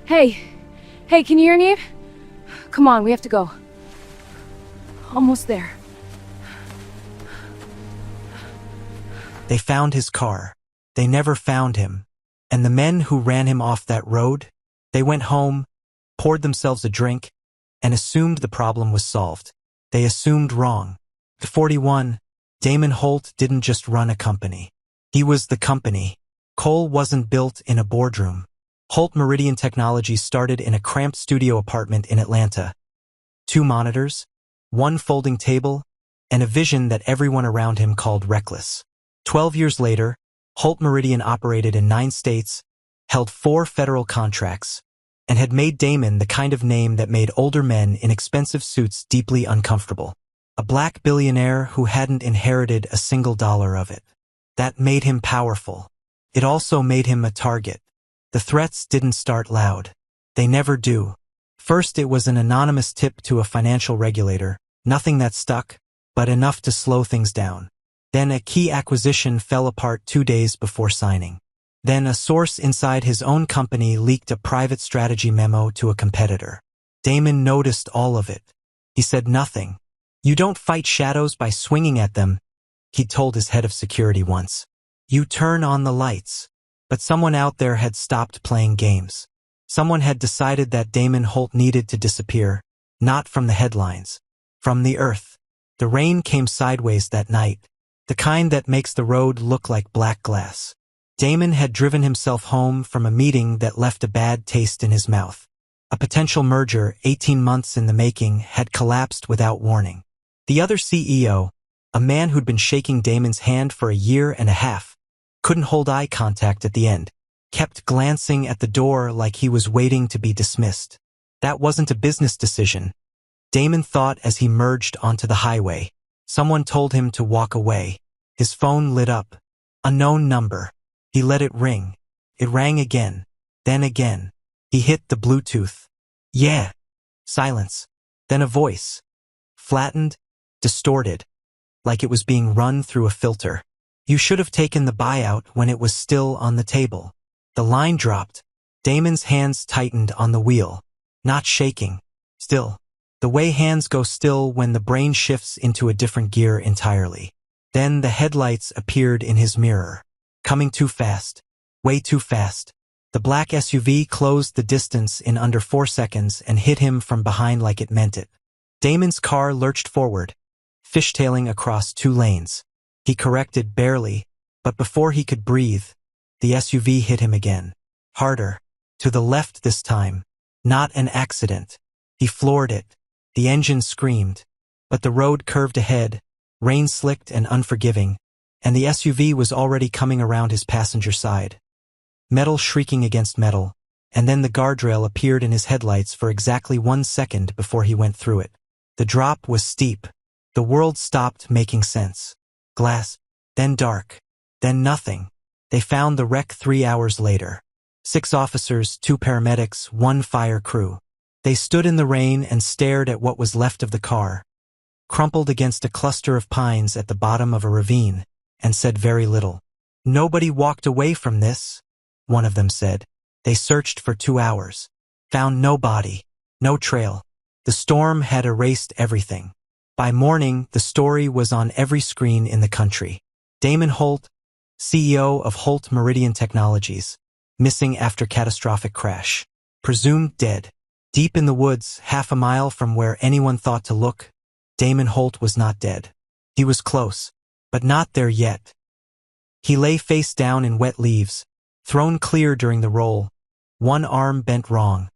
Hey. Hey, can you hear me? Come on, we have to go. Almost there. They found his car. They never found him. And the men who ran him off that road, they went home, poured themselves a drink, and assumed the problem was solved. They assumed wrong. At 41, Damon Holt didn't just run a company. He was the company. Cole wasn't built in a boardroom. Holt Meridian Technologies started in a cramped studio apartment in Atlanta. 2 monitors, 1 folding table, and a vision that everyone around him called reckless. 12 years later, Holt Meridian operated in 9 states, held 4 federal contracts, and had made Damon the kind of name that made older men in expensive suits deeply uncomfortable. A black billionaire who hadn't inherited a single dollar of it. That made him powerful. It also made him a target. The threats didn't start loud. They never do. First, it was an anonymous tip to a financial regulator, nothing that stuck, but enough to slow things down. Then a key acquisition fell apart 2 days before signing. Then a source inside his own company leaked a private strategy memo to a competitor. Damon noticed all of it. He said nothing. "You don't fight shadows by swinging at them," he'd told his head of security once. "You turn on the lights." But someone out there had stopped playing games. Someone had decided that Damon Holt needed to disappear, not from the headlines, from the earth. The rain came sideways that night, the kind that makes the road look like black glass. Damon had driven himself home from a meeting that left a bad taste in his mouth. A potential merger, 18 months in the making, had collapsed without warning. The other CEO, a man who'd been shaking Damon's hand for a year and a half, couldn't hold eye contact at the end, kept glancing at the door like he was waiting to be dismissed. That wasn't a business decision, Damon thought as he merged onto the highway. Someone told him to walk away. His phone lit up. Unknown number. He let it ring. It rang again. Then again. He hit the Bluetooth. "Yeah." Silence. Then a voice. Flattened, distorted, like it was being run through a filter. "You should have taken the buyout when it was still on the table." The line dropped. Damon's hands tightened on the wheel. Not shaking. Still. The way hands go still when the brain shifts into a different gear entirely. Then the headlights appeared in his mirror. Coming too fast. Way too fast. The black SUV closed the distance in under 4 seconds and hit him from behind like it meant it. Damon's car lurched forward, fishtailing across 2 lanes. He corrected barely, but before he could breathe, the SUV hit him again. Harder. To the left this time. Not an accident. He floored it. The engine screamed. But the road curved ahead, rain-slicked and unforgiving, and the SUV was already coming around his passenger side. Metal shrieking against metal, and then the guardrail appeared in his headlights for exactly 1 second before he went through it. The drop was steep. The world stopped making sense. Glass, then dark, then nothing. They found the wreck 3 hours later. 6 officers, 2 paramedics, 1 fire crew. They stood in the rain and stared at what was left of the car, crumpled against a cluster of pines at the bottom of a ravine, and said very little. "Nobody walked away from this," one of them said. "They searched for 2 hours. Found no body, no trail. The storm had erased everything." By morning, the story was on every screen in the country. Damon Holt, CEO of Holt Meridian Technologies, missing after catastrophic crash. Presumed dead. Deep in the woods, half a mile from where anyone thought to look, Damon Holt was not dead. He was close, but not there yet. He lay face down in wet leaves, thrown clear during the roll, 1 arm bent wrong,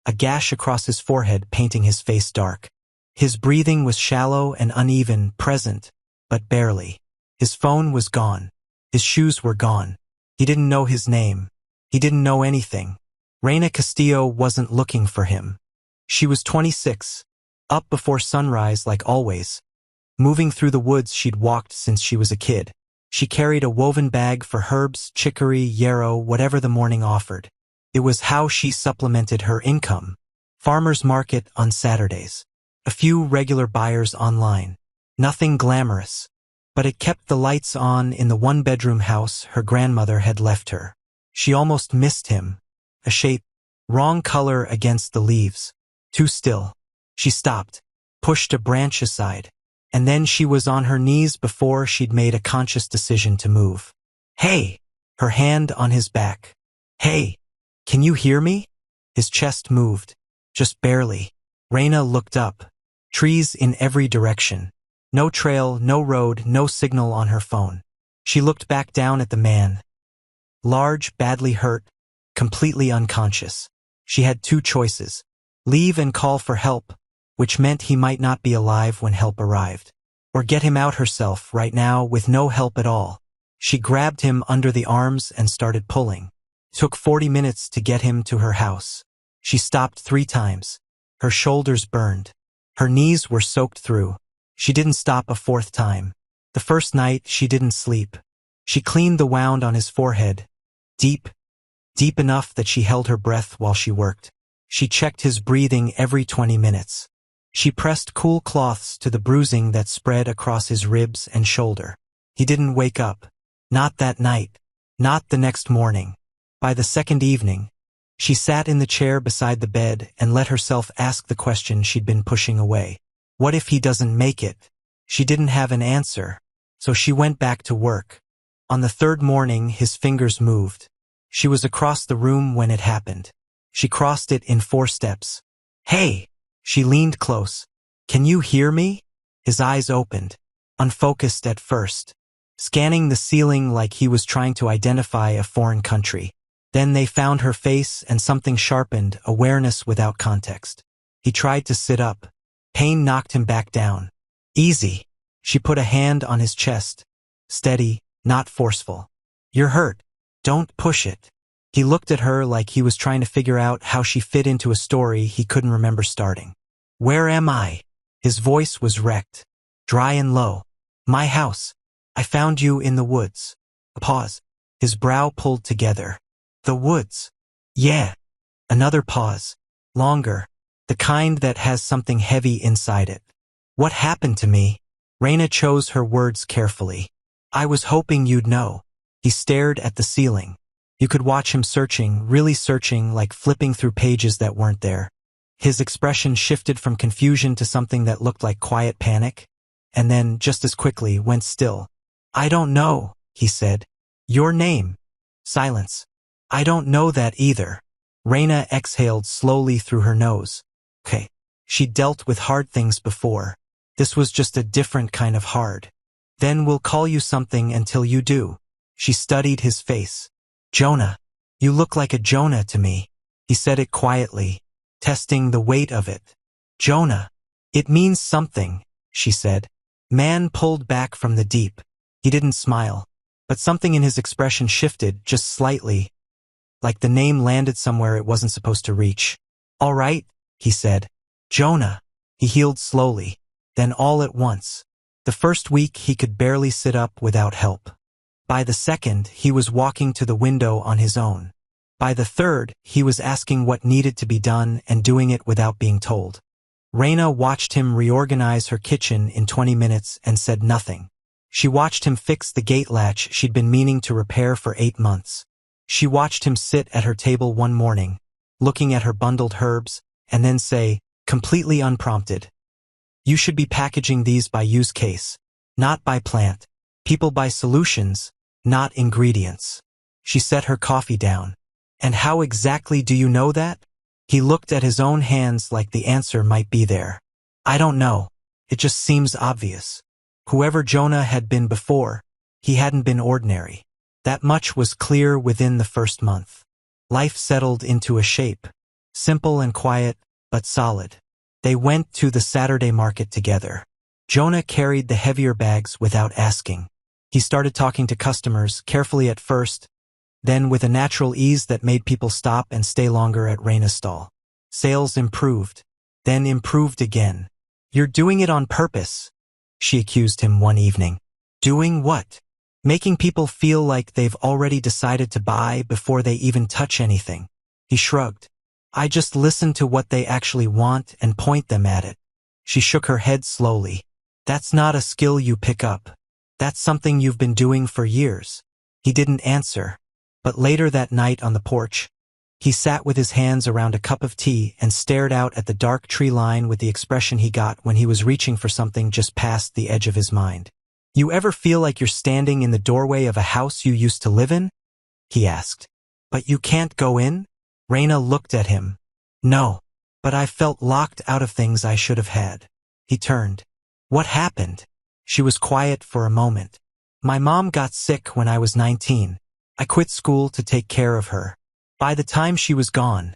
a gash across his forehead painting his face dark. His breathing was shallow and uneven, present, but barely. His phone was gone. His shoes were gone. He didn't know his name. He didn't know anything. Reina Castillo wasn't looking for him. She was 26, up before sunrise like always, moving through the woods she'd walked since she was a kid. She carried a woven bag for herbs, chicory, yarrow, whatever the morning offered. It was how she supplemented her income. Farmer's market on Saturdays. A few regular buyers online. Nothing glamorous. But it kept the lights on in the 1-bedroom house her grandmother had left her. She almost missed him. A shape, Wrong color against the leaves. Too still. She stopped, pushed a branch aside, and then she was on her knees before she'd made a conscious decision to move. Hey! Her hand on his back. Hey! Can you hear me? His chest moved. Just barely. Raina looked up. Trees in every direction. No trail, no road, no signal on her phone. She looked back down at the man. Large, badly hurt, completely unconscious. She had two choices. Leave and call for help, which meant he might not be alive when help arrived. Or get him out herself right now with no help at all. She grabbed him under the arms and started pulling. Took 40 minutes to get him to her house. She stopped 3 times. Her shoulders burned. Her knees were soaked through. She didn't stop a 4th time. The first night, she didn't sleep. She cleaned the wound on his forehead. Deep enough that she held her breath while she worked. She checked his breathing every 20 minutes. She pressed cool cloths to the bruising that spread across his ribs and shoulder. He didn't wake up. Not that night. Not the next morning. By the 2nd evening, she sat in the chair beside the bed and let herself ask the question she'd been pushing away. What if he doesn't make it? She didn't have an answer, so she went back to work. On the 3rd morning, his fingers moved. She was across the room when it happened. She crossed it in 4 steps. Hey! She leaned close. Can you hear me? His eyes opened, unfocused at first, scanning the ceiling like he was trying to identify a foreign country. Then they found her face and something sharpened, awareness without context. He tried to sit up. Pain knocked him back down. Easy. She put a hand on his chest. Steady, not forceful. You're hurt. Don't push it. He looked at her like he was trying to figure out how she fit into a story he couldn't remember starting. Where am I? His voice was wrecked, dry and low. My house. I found you in the woods. A pause. His brow pulled together. The woods. Yeah. Another pause. Longer. The kind that has something heavy inside it. What happened to me? Raina chose her words carefully. I was hoping you'd know. He stared at the ceiling. You could watch him searching, really searching, like flipping through pages that weren't there. His expression shifted from confusion to something that looked like quiet panic, and then, just as quickly, went still. I don't know, he said. Your name. Silence. I don't know that either. Raina exhaled slowly through her nose. Okay. She'd dealt with hard things before. This was just a different kind of hard. Then we'll call you something until you do. She studied his face. Jonah. You look like a Jonah to me. He said it quietly, testing the weight of it. Jonah. It means something, she said. Man pulled back from the deep. He didn't smile, but something in his expression shifted just slightly, like the name landed somewhere it wasn't supposed to reach. All right, he said. Jonah. He healed slowly, then all at once. The first week he could barely sit up without help. By the 2nd, he was walking to the window on his own. By the 3rd, he was asking what needed to be done and doing it without being told. Raina watched him reorganize her kitchen in 20 minutes and said nothing. She watched him fix the gate latch she'd been meaning to repair for 8 months. She watched him sit at her table one morning, looking at her bundled herbs, and then say, completely unprompted, you should be packaging these by use case, not by plant. People buy solutions, not ingredients. She set her coffee down. And how exactly do you know that? He looked at his own hands like the answer might be there. I don't know. It just seems obvious. Whoever Jonah had been before, he hadn't been ordinary. That much was clear within the first month. Life settled into a shape. Simple and quiet, but solid. They went to the Saturday market together. Jonah carried the heavier bags without asking. He started talking to customers, carefully at first, then with a natural ease that made people stop and stay longer at Raina's stall. Sales improved, then improved again. You're doing it on purpose, she accused him one evening. Doing what? Making people feel like they've already decided to buy before they even touch anything. He shrugged. I just listen to what they actually want and point them at it. She shook her head slowly. That's not a skill you pick up. That's something you've been doing for years. He didn't answer. But later that night on the porch, He sat with his hands around a cup of tea and stared out at the dark tree line with the expression he got when he was reaching for something just past the edge of his mind. "You ever feel like you're standing in the doorway of a house you used to live in?" he asked. "But you can't go in?" Raina looked at him. "No, but I felt locked out of things I should have had." He turned. "What happened?" She was quiet for a moment. "My mom got sick when I was 19. I quit school to take care of her. By the time she was gone,"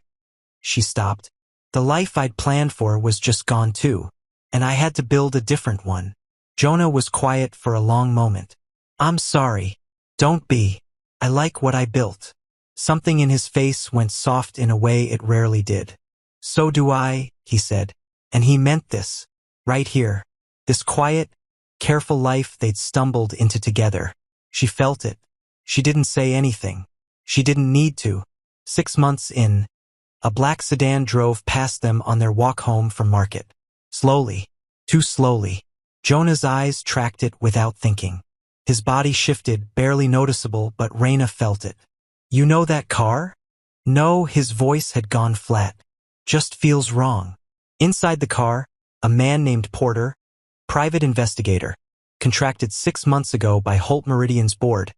she stopped, "the life I'd planned for was just gone too, and I had to build a different one." Jonah was quiet for a long moment. "I'm sorry. Don't be. I like what I built." Something in his face went soft in a way it rarely did. "So do I," he said, and he meant this. Right here. This quiet, careful life they'd stumbled into together. She felt it. She didn't say anything. She didn't need to. 6 months in, a black sedan drove past them on their walk home from market. Slowly. Too slowly. Jonah's eyes tracked it without thinking. His body shifted, barely noticeable, but Raina felt it. "You know that car?" "No," his voice had gone flat. "Just feels wrong." Inside the car, a man named Porter, private investigator, contracted 6 months ago by Holt Meridian's board,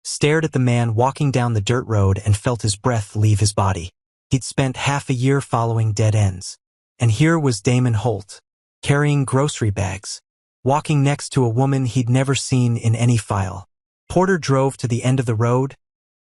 stared at the man walking down the dirt road and felt his breath leave his body. He'd spent half a year following dead ends. And here was Damon Holt, carrying grocery bags, walking next to a woman he'd never seen in any file. Porter drove to the end of the road,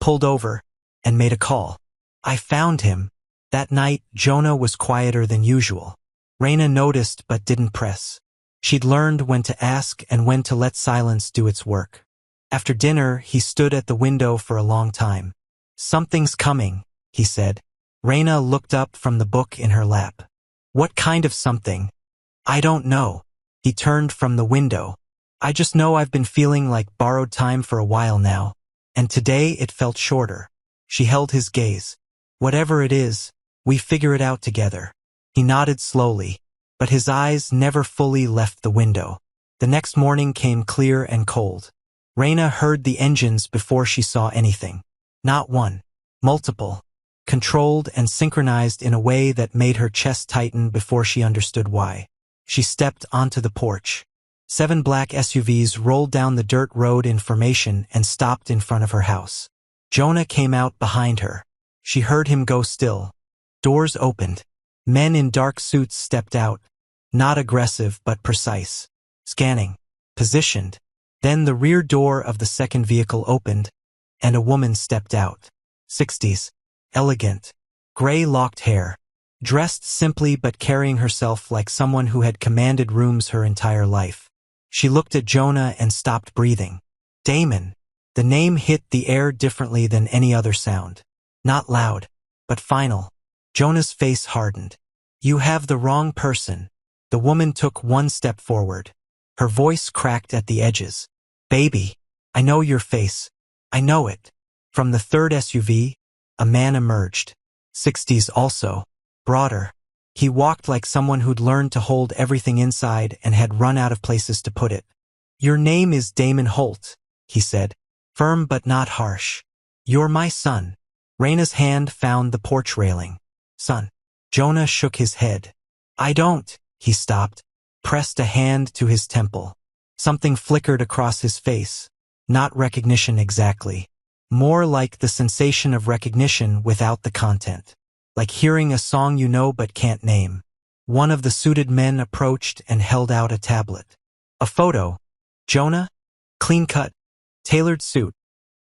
pulled over, and made a call. "I found him." That night, Jonah was quieter than usual. Raina noticed but didn't press. She'd learned when to ask and when to let silence do its work. After dinner, he stood at the window for a long time. "Something's coming," he said. Raina looked up from the book in her lap. "What kind of something?" "I don't know." He turned from the window. "I just know I've been feeling like borrowed time for a while now, and today it felt shorter." She held his gaze. "Whatever it is, we figure it out together." He nodded slowly, but his eyes never fully left the window. The next morning came clear and cold. Raina heard the engines before she saw anything. Not one. Multiple. Controlled and synchronized in a way that made her chest tighten before she understood why. She stepped onto the porch. 7 black SUVs rolled down the dirt road in formation and stopped in front of her house. Jonah came out behind her. She heard him go still. Doors opened. Men in dark suits stepped out. Not aggressive but precise. Scanning. Positioned. Then the rear door of the second vehicle opened, and a woman stepped out. 60s. Elegant. Gray locked hair. Dressed simply but carrying herself like someone who had commanded rooms her entire life. She looked at Jonah and stopped breathing. Damon. The name hit the air differently than any other sound. Not loud, but final. Jonah's face hardened. "You have the wrong person." The woman took 1 step forward. Her voice cracked at the edges. "Baby, I know your face. I know it." From the third SUV, a man emerged. 60s also. Broader. He walked like someone who'd learned to hold everything inside and had run out of places to put it. "Your name is Damon Holt," he said, firm but not harsh. "You're my son." Raina's hand found the porch railing. "Son." Jonah shook his head. "I don't." He stopped, pressed a hand to his temple. Something flickered across his face. Not recognition exactly. More like the sensation of recognition without the content. Like hearing a song you know but can't name. One of the suited men approached and held out a tablet. A photo. Jonah, clean-cut, tailored suit,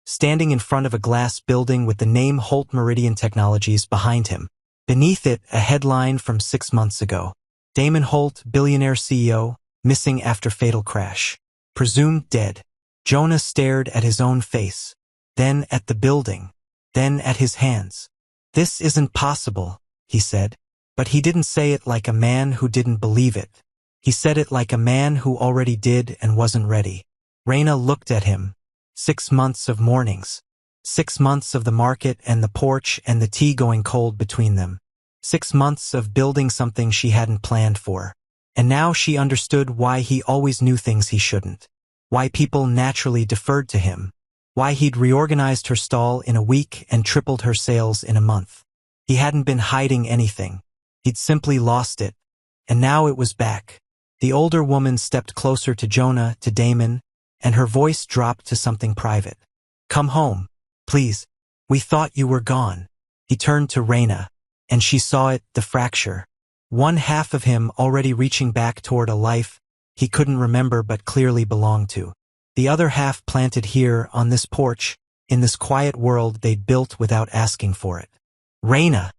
standing in front of a glass building with the name Holt Meridian Technologies behind him. Beneath it, a headline from 6 months ago. Damon Holt, billionaire CEO, missing after fatal crash. Presumed dead. Jonah stared at his own face, then at the building, then at his hands. "This isn't possible," he said. But he didn't say it like a man who didn't believe it. He said it like a man who already did and wasn't ready. Raina looked at him. 6 months of mornings. 6 months of the market and the porch and the tea going cold between them. 6 months of building something she hadn't planned for. And now she understood why he always knew things he shouldn't. Why people naturally deferred to him. Why he'd reorganized her stall in a week and tripled her sales in a month. He hadn't been hiding anything. He'd simply lost it. And now it was back. The older woman stepped closer to Jonah, to Damon, and her voice dropped to something private. Come home, please. We thought you were gone. He turned to Raina, and she saw it, the fracture. One half of him already reaching back toward a life he couldn't remember but clearly belonged to. The other half planted here, on this porch, in this quiet world they'd built without asking for it. Raina!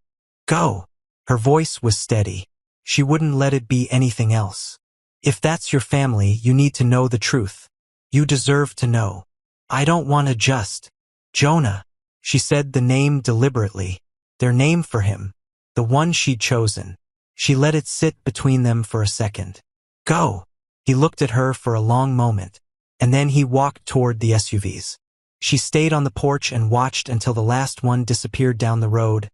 Go! Her voice was steady. She wouldn't let it be anything else. If that's your family, you need to know the truth. You deserve to know. I don't want to just. Jonah. She said the name deliberately. Their name for him. The one she'd chosen. She let it sit between them for a second. Go. He looked at her for a long moment, and then he walked toward the SUVs. She stayed on the porch and watched until the last one disappeared down the road,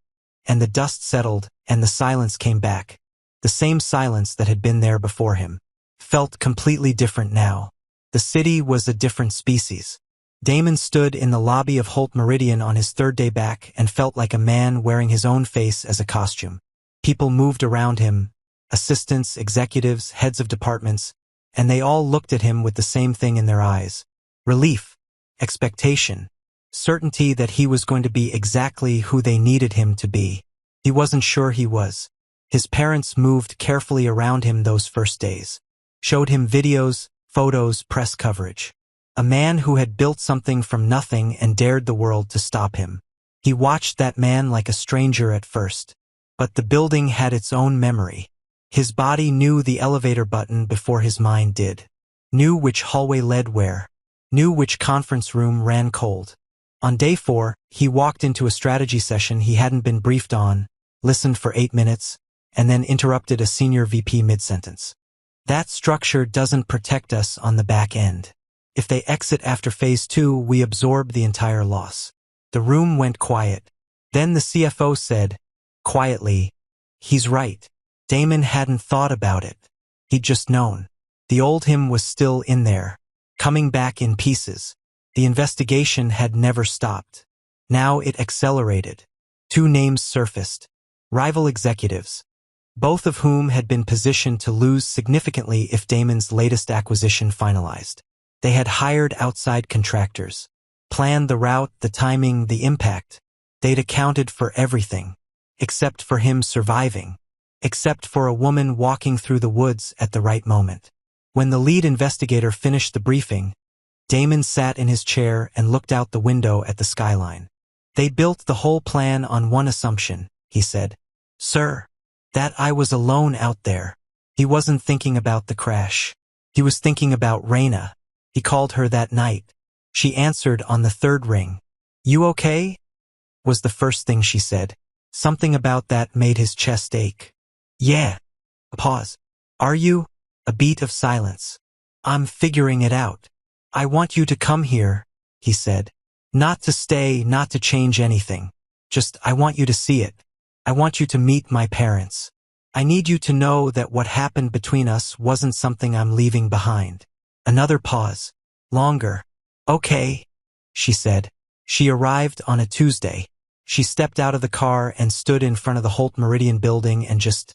and the dust settled, and the silence came back. The same silence that had been there before him. Felt completely different now. The city was a different species. Damon stood in the lobby of Holt Meridian on his third day back and felt like a man wearing his own face as a costume. People moved around him, assistants, executives, heads of departments, and they all looked at him with the same thing in their eyes. Relief, expectation, certainty that he was going to be exactly who they needed him to be. He wasn't sure he was. His parents moved carefully around him those first days. Showed him videos, photos, press coverage. A man who had built something from nothing and dared the world to stop him. He watched that man like a stranger at first. But the building had its own memory. His body knew the elevator button before his mind did. Knew which hallway led where. Knew which conference room ran cold. On day 4, he walked into a strategy session he hadn't been briefed on, listened for 8 minutes, and then interrupted a senior VP mid-sentence. That structure doesn't protect us on the back end. If they exit after phase 2, we absorb the entire loss. The room went quiet. Then the CFO said, quietly, he's right. Damon hadn't thought about it. He'd just known. The old him was still in there, coming back in pieces. The investigation had never stopped. Now it accelerated. 2 names surfaced. Rival executives. Both of whom had been positioned to lose significantly if Damon's latest acquisition finalized. They had hired outside contractors, planned the route, the timing, the impact. They'd accounted for everything, except for him surviving, except for a woman walking through the woods at the right moment. When the lead investigator finished the briefing, Damon sat in his chair and looked out the window at the skyline. They built the whole plan on one assumption, he said. Sir, that I was alone out there. He wasn't thinking about the crash. He was thinking about Raina. He called her that night. She answered on the 3rd ring. You okay? Was the first thing she said. Something about that made his chest ache. Yeah. A pause. Are you? A beat of silence. I'm figuring it out. I want you to come here, he said. Not to stay, not to change anything. Just, I want you to see it. I want you to meet my parents. I need you to know that what happened between us wasn't something I'm leaving behind. Another pause. Longer. Okay, she said. She arrived on a Tuesday. She stepped out of the car and stood in front of the Holt Meridian building and just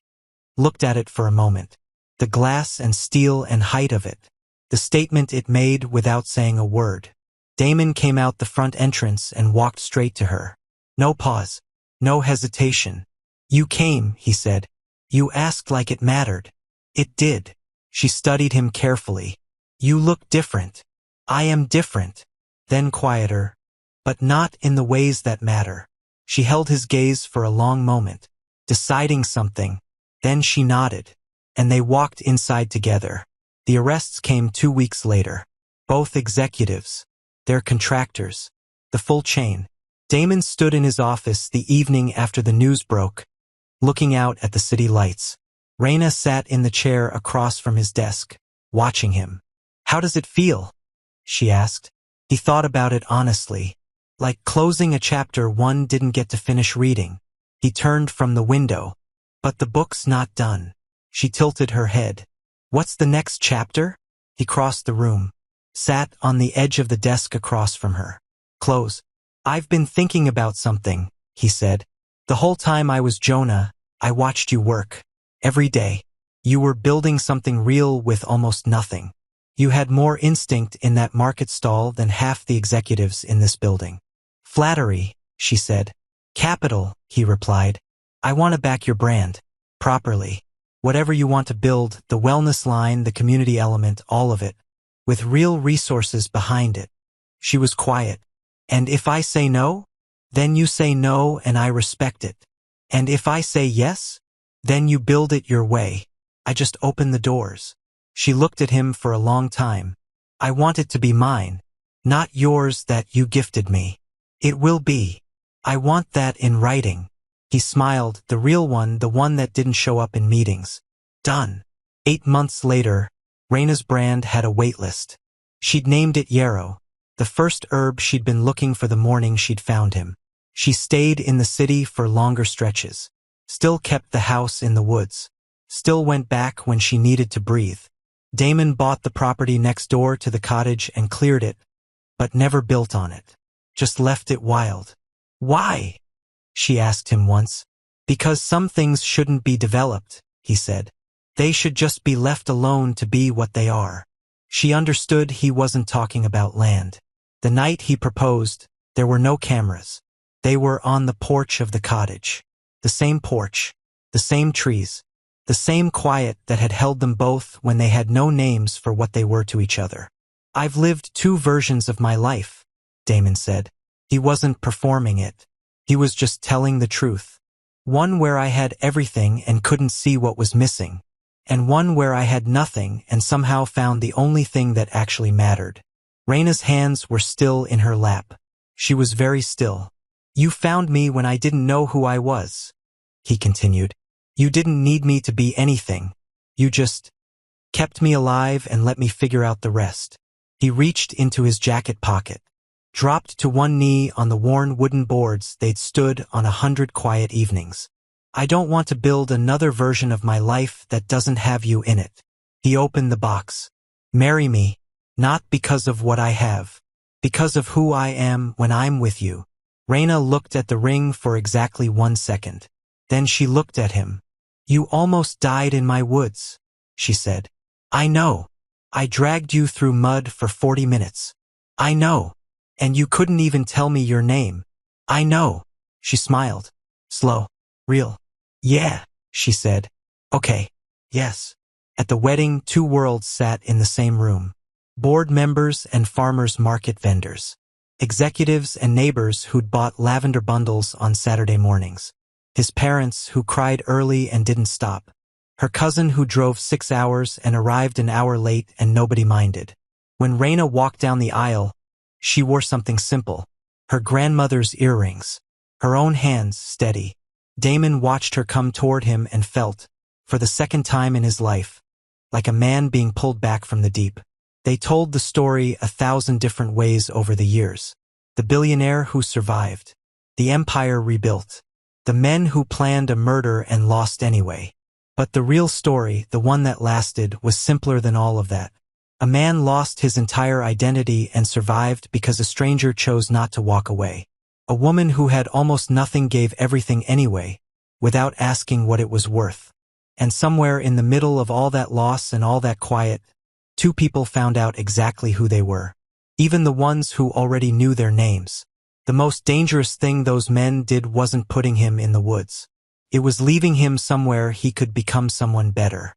looked at it for a moment. The glass and steel and height of it. The statement it made without saying a word. Damon came out the front entrance and walked straight to her. No pause. No hesitation. You came, he said. You asked like it mattered. It did. She studied him carefully. You look different. I am different. Then quieter. But not in the ways that matter. She held his gaze for a long moment, deciding something. Then she nodded. And they walked inside together. The arrests came 2 weeks later. Both executives. Their contractors. The full chain. Damon stood in his office the evening after the news broke, looking out at the city lights. Raina sat in the chair across from his desk, watching him. How does it feel? She asked. He thought about it honestly, like closing a chapter one didn't get to finish reading. He turned from the window. But the book's not done. She tilted her head. What's the next chapter? He crossed the room, sat on the edge of the desk across from her. Close. I've been thinking about something, he said. The whole time I was Jonah, I watched you work. Every day. You were building something real with almost nothing. You had more instinct in that market stall than half the executives in this building. Flattery, she said. Capital, he replied. I want to back your brand. Properly. Whatever you want to build, the wellness line, the community element, all of it. With real resources behind it. She was quiet. And if I say no? Then you say no and I respect it. And if I say yes? Then you build it your way. I just open the doors. She looked at him for a long time. I want it to be mine. Not yours that you gifted me. It will be. I want that in writing. He smiled, the real one, the one that didn't show up in meetings. Done. 8 months later, Raina's brand had a wait list. She'd named it yarrow, the first herb she'd been looking for the morning she'd found him. She stayed in the city for longer stretches. Still kept the house in the woods. Still went back when she needed to breathe. Damon bought the property next door to the cottage and cleared it, but never built on it. Just left it wild. Why? She asked him once. Because some things shouldn't be developed, he said. They should just be left alone to be what they are. She understood he wasn't talking about land. The night he proposed, there were no cameras. They were on the porch of the cottage. The same porch, the same trees, the same quiet that had held them both when they had no names for what they were to each other. I've lived 2 versions of my life, Damon said. He wasn't performing it. He was just telling the truth. One where I had everything and couldn't see what was missing, and one where I had nothing and somehow found the only thing that actually mattered. Raina's hands were still in her lap. She was very still. You found me when I didn't know who I was, he continued. You didn't need me to be anything. You just kept me alive and let me figure out the rest. He reached into his jacket pocket, dropped to one knee on the worn wooden boards they'd stood on 100 quiet evenings. I don't want to build another version of my life that doesn't have you in it. He opened the box. Marry me, not because of what I have, because of who I am when I'm with you. Raina looked at the ring for exactly 1 second. Then she looked at him. You almost died in my woods, she said. I know. I dragged you through mud for 40 minutes. I know. And you couldn't even tell me your name. I know. She smiled. Slow. Real. Yeah, she said. Okay. Yes. At the wedding, 2 worlds sat in the same room. Board members and farmers market vendors. Executives and neighbors who'd bought lavender bundles on Saturday mornings. His parents who cried early and didn't stop. Her cousin who drove 6 hours and arrived an hour late and nobody minded. When Raina walked down the aisle, she wore something simple. Her grandmother's earrings. Her own hands steady. Damon watched her come toward him and felt, for the second time in his life, like a man being pulled back from the deep. They told the story 1,000 different ways over the years. The billionaire who survived. The empire rebuilt. The men who planned a murder and lost anyway. But the real story, the one that lasted, was simpler than all of that. A man lost his entire identity and survived because a stranger chose not to walk away. A woman who had almost nothing gave everything anyway, without asking what it was worth. And somewhere in the middle of all that loss and all that quiet, 2 people found out exactly who they were. Even the ones who already knew their names. The most dangerous thing those men did wasn't putting him in the woods. It was leaving him somewhere he could become someone better.